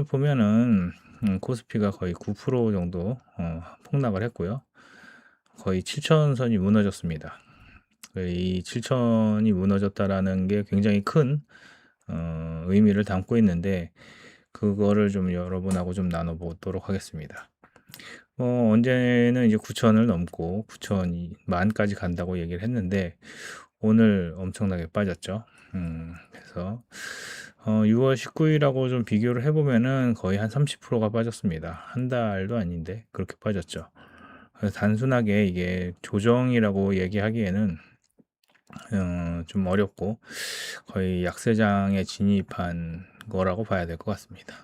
오늘 보면은 코스피가 거의 9% 정도 폭락을 했고요. 거의 7,000선이 무너졌습니다. 이 7,000이 무너졌다라는 게 굉장히 큰 의미를 담고 있는데, 그거를 좀 여러분하고 좀 나눠 보도록 하겠습니다. 언제는 이제 9,000을 넘고 9,000이 만까지 간다고 얘기를 했는데, 오늘 엄청나게 빠졌죠. 그래서 6월 19일하고 좀 비교를 해보면은 거의 한 30%가 빠졌습니다. 한 달도 아닌데 그렇게 빠졌죠. 그래서 단순하게 이게 조정이라고 얘기하기에는 좀 어렵고, 거의 약세장에 진입한 거라고 봐야 될 것 같습니다.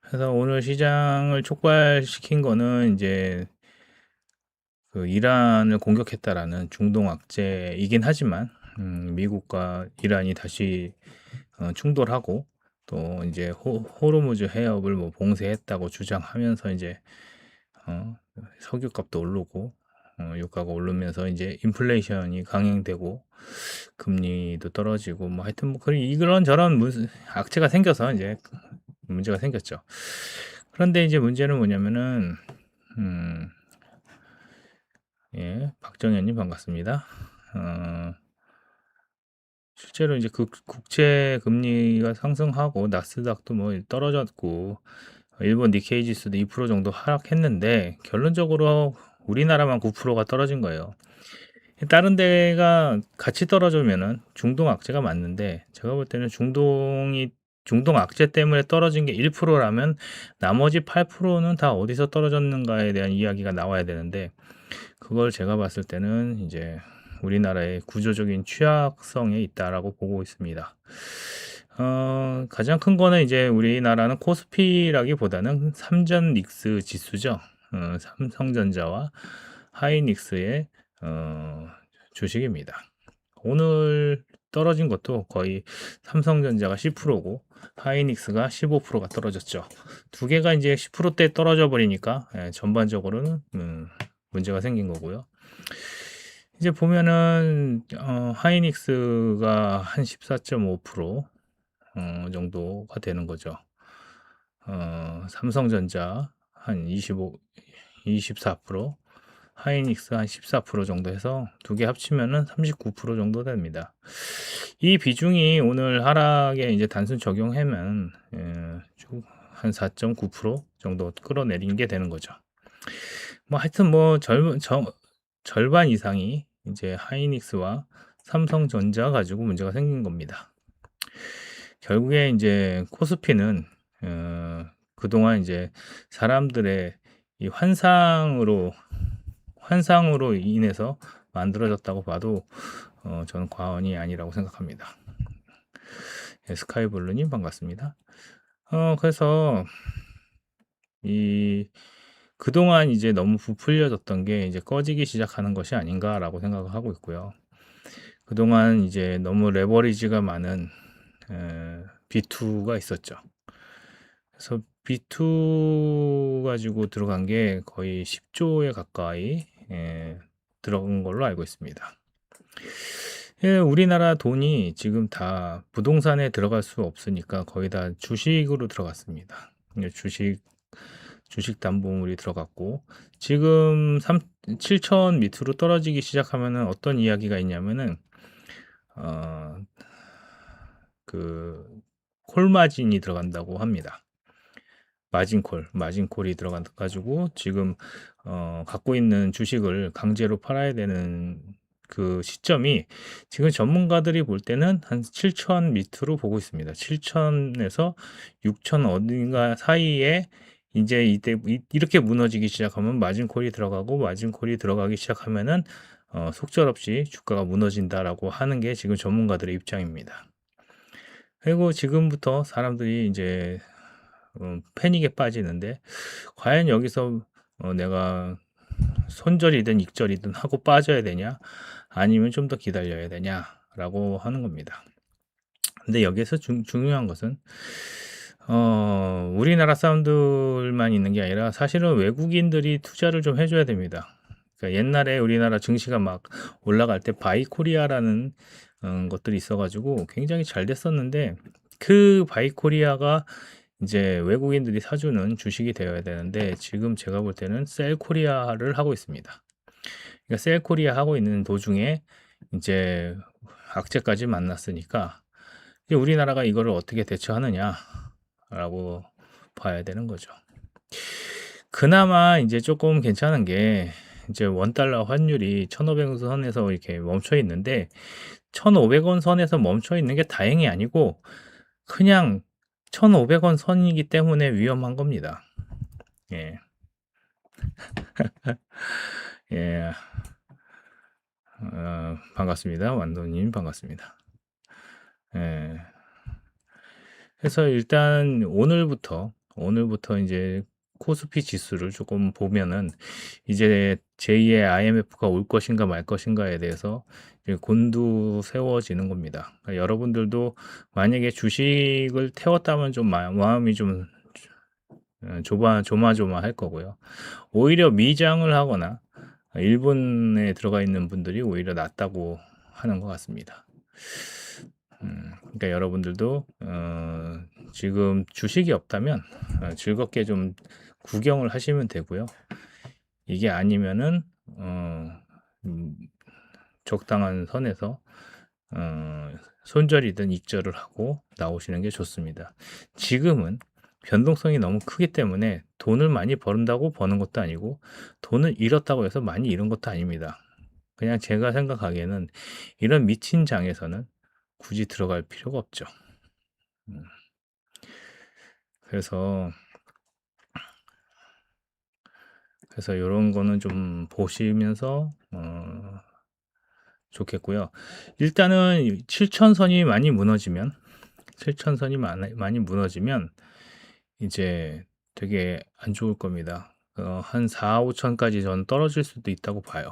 그래서 오늘 시장을 촉발시킨 거는 이제 그 이란을 공격했다라는 중동 악재이긴 하지만, 미국과 이란이 다시 충돌하고, 또 이제 호르무즈 해협을 뭐 봉쇄했다고 주장하면서 이제 석유값도 오르고, 유가가 오르면서 이제 인플레이션이 강행되고, 금리도 떨어지고, 뭐 하여튼 뭐 그런 이런저런 악재가 생겨서 이제 문제가 생겼죠. 그런데 이제 문제는 뭐냐면은, 예, 박정현님 반갑습니다. 실제로 이제 그 국채 금리가 상승하고 나스닥도 뭐 떨어졌고, 일본 니케이 지수도 2% 정도 하락했는데, 결론적으로 우리나라만 9%가 떨어진 거예요. 다른 데가 같이 떨어지면은 중동 악재가 맞는데, 제가 볼 때는 중동 악재 때문에 떨어진 게 1%라면 나머지 8%는 다 어디서 떨어졌는가에 대한 이야기가 나와야 되는데, 그걸 제가 봤을 때는 이제 우리나라의 구조적인 취약성에 있다라고 보고 있습니다. 가장 큰 거는 이제 우리나라는 코스피라기보다는 삼전 닉스 지수죠. 삼성전자와 하이닉스의 주식입니다. 오늘 떨어진 것도 거의 삼성전자가 10%고 하이닉스가 15%가 떨어졌죠. 두 개가 이제 10%대 떨어져 버리니까 전반적으로는 문제가 생긴 거고요. 이제 보면은 하이닉스가 한 14.5% 정도가 되는 거죠. 삼성전자 한 24%, 하이닉스 한 14% 정도 해서 두 개 합치면은 39% 정도 됩니다. 이 비중이 오늘 하락에 이제 단순 적용하면 한 4.9% 정도 끌어내린 게 되는 거죠. 뭐 하여튼 뭐 절반 이상이 이제 하이닉스와 삼성전자 가지고 문제가 생긴 겁니다. 결국에 이제 코스피는 그동안 이제 사람들의 이 환상으로 인해서 만들어졌다고 봐도 저는 과언이 아니라고 생각합니다. 스카이블루님 반갑습니다. 그래서 그동안 이제 너무 부풀려졌던 게 이제 꺼지기 시작하는 것이 아닌가라고 생각을 하고 있고요. 그동안 이제 너무 레버리지가 많은 B2가 있었죠. 그래서 B2 가지고 들어간 게 거의 10조에 가까이 들어간 걸로 알고 있습니다. 우리나라 돈이 지금 다 부동산에 들어갈 수 없으니까 거의 다 주식으로 들어갔습니다. 주식 담보물이 들어갔고, 지금 7천 밑으로 떨어지기 시작하면은 어떤 이야기가 있냐면은 그 콜마진이 들어간다고 합니다. 마진콜이 들어가지고 지금 갖고 있는 주식을 강제로 팔아야 되는 그 시점이 지금 전문가들이 볼 때는 한 7천 밑으로 보고 있습니다. 7천에서 6천 어딘가 사이에 이제 이때 이렇게 무너지기 시작하면 마진콜이 들어가기 시작하면은 속절없이 주가가 무너진다라고 하는 게 지금 전문가들의 입장입니다. 그리고 지금부터 사람들이 이제 패닉에 빠지는데, 과연 여기서 내가 손절이든 익절이든 하고 빠져야 되냐, 아니면 좀 더 기다려야 되냐라고 하는 겁니다. 근데 여기에서 중요한 것은 우리나라 사람들만 있는 게 아니라 사실은 외국인들이 투자를 좀 해줘야 됩니다. 그러니까 옛날에 우리나라 증시가 막 올라갈 때 바이코리아라는 것들이 있어가지고 굉장히 잘 됐었는데, 그 바이코리아가 이제 외국인들이 사주는 주식이 되어야 되는데 지금 제가 볼 때는 셀코리아를 하고 있습니다. 그러니까 셀코리아 하고 있는 도중에 이제 악재까지 만났으니까 이제 우리나라가 이거를 어떻게 대처하느냐라고 봐야 되는 거죠. 그나마 이제 조금 괜찮은 게 이제 원달러 환율이 1,500원 선에서 이렇게 멈춰 있는데 1,500원 선에서 멈춰 있는 게 다행이 아니고 그냥 1,500원 선이기 때문에 위험한 겁니다. 예. 예. 반갑습니다. 완도님 반갑습니다. 예. 그래서 일단 오늘부터 이제 코스피 지수를 조금 보면은 이제 제2의 IMF가 올 것인가 말 것인가에 대해서 이제 곤두세워지는 겁니다. 그러니까 여러분들도 만약에 주식을 태웠다면 좀 마음이 좀 조마조마할 거고요. 오히려 미장을 하거나 일본에 들어가 있는 분들이 오히려 낫다고 하는 것 같습니다. 그러니까 여러분들도 지금 주식이 없다면 즐겁게 좀 구경을 하시면 되고요. 이게 아니면은 적당한 선에서 손절이든 익절을 하고 나오시는 게 좋습니다. 지금은 변동성이 너무 크기 때문에 돈을 많이 버는다고 버는 것도 아니고 돈을 잃었다고 해서 많이 잃은 것도 아닙니다. 그냥 제가 생각하기에는 이런 미친 장에서는 굳이 들어갈 필요가 없죠. 그래서 이런 거는 좀 보시면서 좋겠고요. 일단은 7,000선이 많이 무너지면 이제 되게 안 좋을 겁니다. 한 4-5천까지 전 떨어질 수도 있다고 봐요.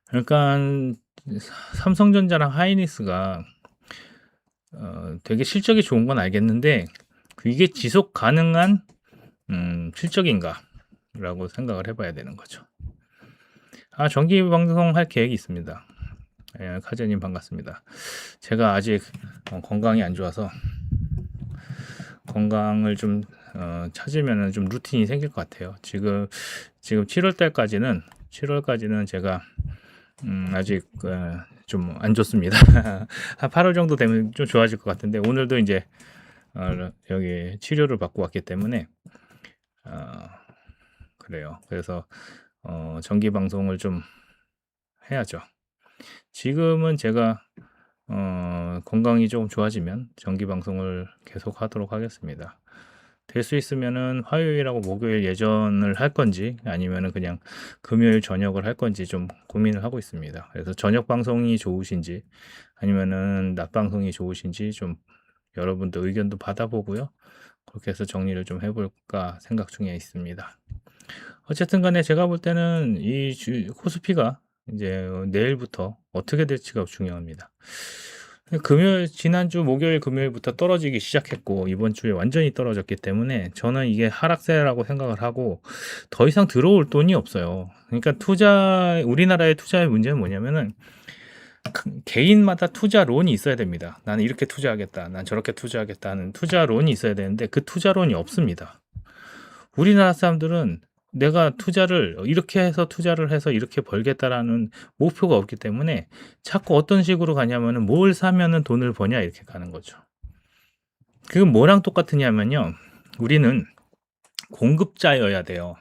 그러니까 삼성전자랑 하이닉스가 되게 실적이 좋은 건 알겠는데 이게 지속 가능한 실적인가 라고 생각을 해봐야 되는 거죠. 정기 방송 할 계획이 있습니다. 예, 카제님 반갑습니다. 제가 아직 건강이 안 좋아서 건강을 좀 찾으면 좀 루틴이 생길 것 같아요. 지금 7월까지는 제가 아직 좀 안 좋습니다. 한 8월 정도 되면 좀 좋아질 것 같은데 오늘도 이제 여기 치료를 받고 왔기 때문에 그래요. 그래서 정기 방송을 좀 해야죠. 지금은 제가 건강이 조금 좋아지면 정기 방송을 계속 하도록 하겠습니다. 될 수 있으면은 화요일하고 목요일 예전을 할 건지 아니면은 그냥 금요일 저녁을 할 건지 좀 고민을 하고 있습니다. 그래서 저녁 방송이 좋으신지 아니면은 낮 방송이 좋으신지 좀 여러분들 의견도 받아보고요. 그렇게 해서 정리를 좀 해볼까 생각 중에 있습니다. 어쨌든 간에 제가 볼 때는 이 코스피가 이제 내일부터 어떻게 될지가 중요합니다. 지난주 목요일 금요일부터 떨어지기 시작했고 이번 주에 완전히 떨어졌기 때문에 저는 이게 하락세라고 생각을 하고 더 이상 들어올 돈이 없어요. 그러니까 우리나라의 투자의 문제는 뭐냐면은 개인마다 투자론이 있어야 됩니다. 나는 이렇게 투자하겠다, 난 저렇게 투자하겠다 하는 투자론이 있어야 되는데 그 투자론이 없습니다. 우리나라 사람들은 내가 이렇게 해서 투자를 해서 이렇게 벌겠다라는 목표가 없기 때문에 자꾸 어떤 식으로 가냐면은 뭘 사면은 돈을 버냐 이렇게 가는 거죠. 그건 뭐랑 똑같으냐면요. 우리는 공급자여야 돼요.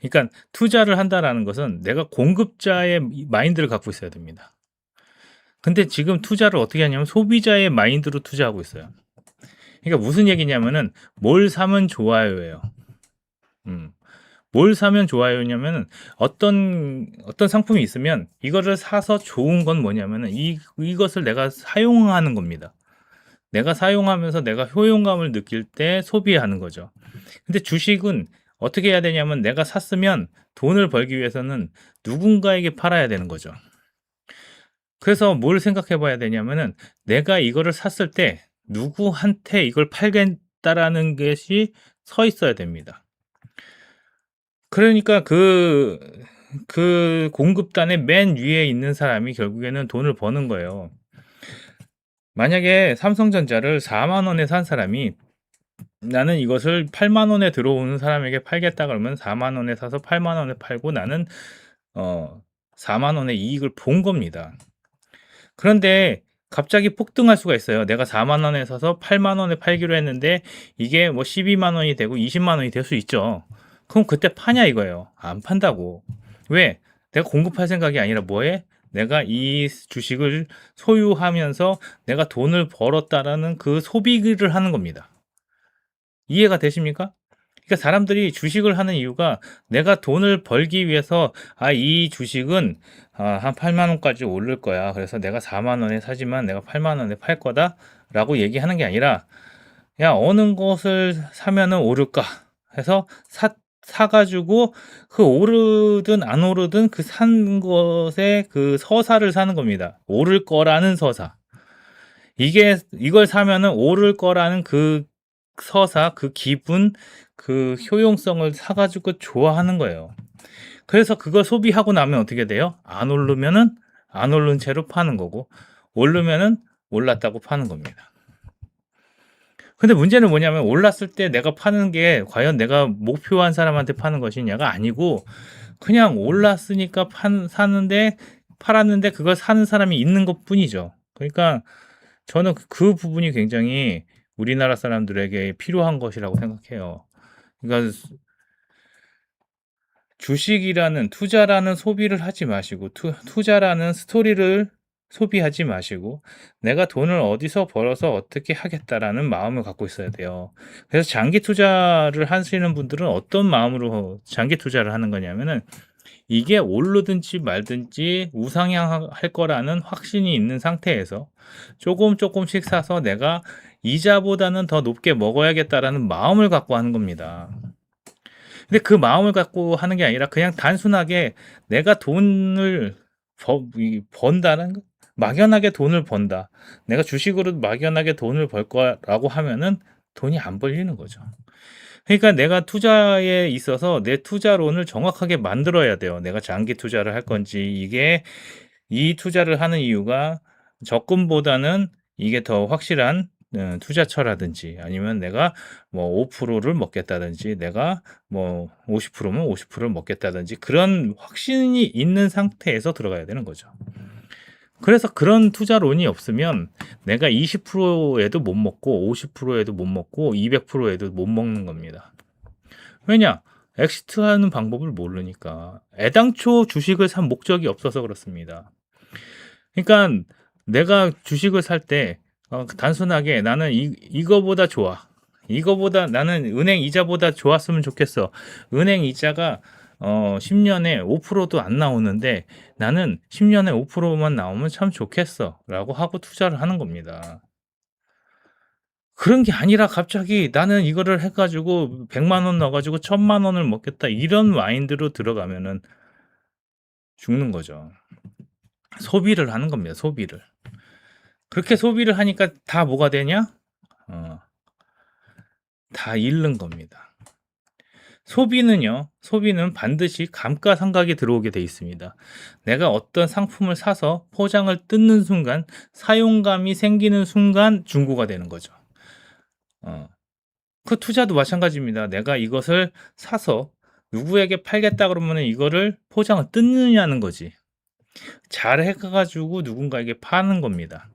그러니까 투자를 한다라는 것은 내가 공급자의 마인드를 갖고 있어야 됩니다. 근데 지금 투자를 어떻게 하냐면 소비자의 마인드로 투자하고 있어요. 그러니까 무슨 얘기냐면은 뭘 사면 좋아요예요. 뭘 사면 좋아요냐면은 어떤 상품이 있으면 이거를 사서 좋은 건 뭐냐면은 이것을 내가 사용하는 겁니다. 내가 사용하면서 내가 효용감을 느낄 때 소비하는 거죠. 근데 주식은 어떻게 해야 되냐면 내가 샀으면 돈을 벌기 위해서는 누군가에게 팔아야 되는 거죠. 그래서 뭘 생각해 봐야 되냐면은 내가 이거를 샀을 때 누구한테 이걸 팔겠다라는 것이 서 있어야 됩니다. 그러니까 그 공급단의 맨 위에 있는 사람이 결국에는 돈을 버는 거예요. 만약에 삼성전자를 4만 원에 산 사람이 나는 이것을 8만 원에 들어오는 사람에게 팔겠다 그러면 4만 원에 사서 8만 원에 팔고 나는 4만 원의 이익을 본 겁니다. 그런데 갑자기 폭등할 수가 있어요. 내가 4만 원에 사서 8만 원에 팔기로 했는데 이게 뭐 12만 원이 되고 20만 원이 될 수 있죠. 그럼 그때 파냐 이거예요. 안 판다고. 왜? 내가 공급할 생각이 아니라 뭐해? 내가 이 주식을 소유하면서 내가 돈을 벌었다라는 그 소비를 하는 겁니다. 이해가 되십니까? 그러니까 사람들이 주식을 하는 이유가 내가 돈을 벌기 위해서 이 주식은 한 8만 원까지 오를 거야. 그래서 내가 4만 원에 사지만 내가 8만 원에 팔 거다라고 얘기하는 게 아니라 야, 어느 것을 사면은 오를까 해서 사가지고 그 오르든 안 오르든 그 산 것의 그 서사를 사는 겁니다. 오를 거라는 서사. 이걸 사면은 오를 거라는 그 서사, 그 기분, 그 효용성을 사가지고 좋아하는 거예요. 그래서 그걸 소비하고 나면 어떻게 돼요? 안 오르면은 안 오른 채로 파는 거고, 오르면은 올랐다고 파는 겁니다. 근데 문제는 뭐냐면 올랐을 때 내가 파는 게 과연 내가 목표한 사람한테 파는 것이냐가 아니고 그냥 올랐으니까 사는데 팔았는데 그걸 사는 사람이 있는 것 뿐이죠. 그러니까 저는 그 부분이 굉장히 우리나라 사람들에게 필요한 것이라고 생각해요. 그러니까 주식이라는 투자라는 소비를 하지 마시고 투자라는 스토리를 소비하지 마시고 내가 돈을 어디서 벌어서 어떻게 하겠다라는 마음을 갖고 있어야 돼요. 그래서 장기 투자를 하시는 분들은 어떤 마음으로 장기 투자를 하는 거냐면은 이게 오르든지 말든지 우상향할 거라는 확신이 있는 상태에서 조금씩 사서 내가 이자보다는 더 높게 먹어야겠다라는 마음을 갖고 하는 겁니다. 근데 그 마음을 갖고 하는 게 아니라 그냥 단순하게 내가 돈을 번다는 거? 막연하게 돈을 번다. 내가 주식으로 막연하게 돈을 벌 거라고 하면은 돈이 안 벌리는 거죠. 그러니까 내가 투자에 있어서 내 투자론을 정확하게 만들어야 돼요. 내가 장기 투자를 할 건지 이게 이 투자를 하는 이유가 적금보다는 이게 더 확실한 투자처라든지 아니면 내가 뭐 5%를 먹겠다든지 내가 뭐 50%면 50%를 먹겠다든지 그런 확신이 있는 상태에서 들어가야 되는 거죠. 그래서 그런 투자론이 없으면 내가 20%에도 못 먹고 50%에도 못 먹고 200%에도 못 먹는 겁니다. 왜냐? 엑시트하는 방법을 모르니까. 애당초 주식을 산 목적이 없어서 그렇습니다. 그러니까 내가 주식을 살 때 단순하게 나는 이거보다 좋아. 이거보다 나는 은행 이자보다 좋았으면 좋겠어. 은행 이자가 10년에 5%도 안 나오는데 나는 10년에 5%만 나오면 참 좋겠어. 라고 하고 투자를 하는 겁니다. 그런 게 아니라 갑자기 나는 이거를 해가지고 100만 원 넣어가지고 1000만 원을 먹겠다. 이런 마인드로 들어가면은 죽는 거죠. 소비를 하는 겁니다. 소비를. 그렇게 소비를 하니까 다 뭐가 되냐? 다 잃는 겁니다. 소비는 반드시 감가상각이 들어오게 돼 있습니다. 내가 어떤 상품을 사서 포장을 뜯는 순간, 사용감이 생기는 순간 중고가 되는 거죠. 그 투자도 마찬가지입니다. 내가 이것을 사서 누구에게 팔겠다 그러면 이거를 포장을 뜯느냐는 거지. 잘 해가지고 누군가에게 파는 겁니다.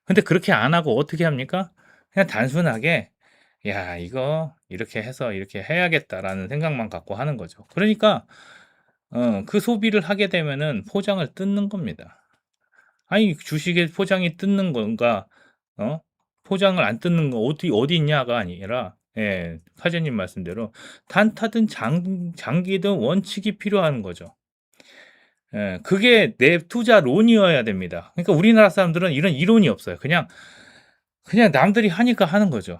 근데 그렇게 안 하고 어떻게 합니까? 그냥 단순하게 야 이거 이렇게 해서 이렇게 해야겠다라는 생각만 갖고 하는 거죠. 그러니까 그 소비를 하게 되면은 포장을 뜯는 겁니다. 아니 주식의 포장이 뜯는 건가? 포장을 안 뜯는 거 어디 있냐가 아니라 사장님 말씀대로 단타든 장기든 원칙이 필요한 거죠. 그게 내 투자론이어야 됩니다. 그러니까 우리나라 사람들은 이런 이론이 없어요. 그냥 남들이 하니까 하는 거죠.